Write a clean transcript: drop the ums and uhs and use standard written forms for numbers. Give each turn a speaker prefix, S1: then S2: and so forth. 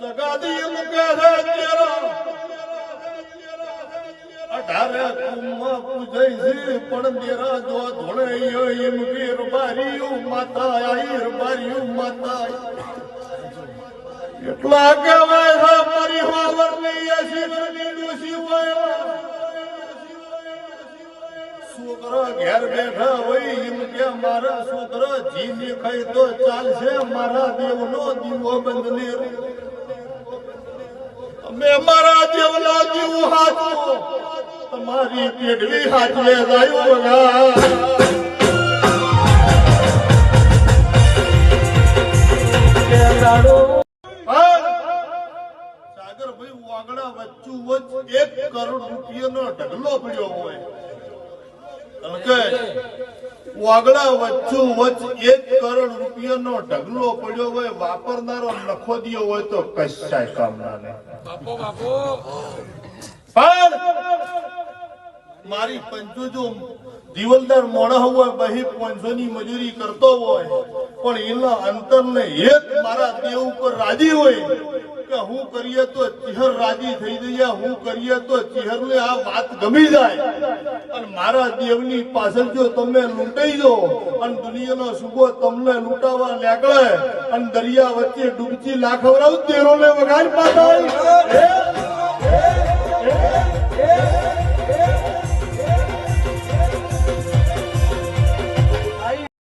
S1: જગાદી મુકે હે તેરા 18 કુમમાં પૂજય છે પણ તેરા જો ધોળે એમ વીર બારીયું માતા આઈર બારીયું માતા એટલા કહેવાય છે પરિવારની અસીવરની ડોસી હોય છોકરા ઘેર બેઠા હોય એમ કે મારા છોકરા જીની ખાઈ તો ચાલશે મારા દેવનો દીવો બંધને અમે મારા દેવના દીવો હાચવો તમારી પેઢી હાચવે જાયો સાગરભાઈ વાગડા વચ્ચું વચ્ચ 1 કરોડ રૂપિયાનો ઢગલો પડ્યો હોય વાગડા વચ્ચું વચ્ચ 1 કરોડ રૂપિયાનો ઢગલો પડ્યો હોય વાપરનારો નખોદિયો હોય તો કશાય કામના નહીં પણ મારી પંચો જો દિવલદાર મોણા હોય બહી 500 ની મજૂરી કરતો હોય પણ એના અંતરને એક મારા દેવ ઉપર રાજી હોય કે હું કરીએ તો ચિહર રાજી થઈ જઈએ હું કરીએ તો ચિહરને આ વાત ગમી જાય અને મારા દેવની પાછળ જો તમે લૂંટાઈ જો અને દુનિયાનો સુગો તમને લૂંટાવા નીકળે અને દરિયા વચ્ચે ડૂબકી લાખવરાવ તેરોને વગાડ પાડે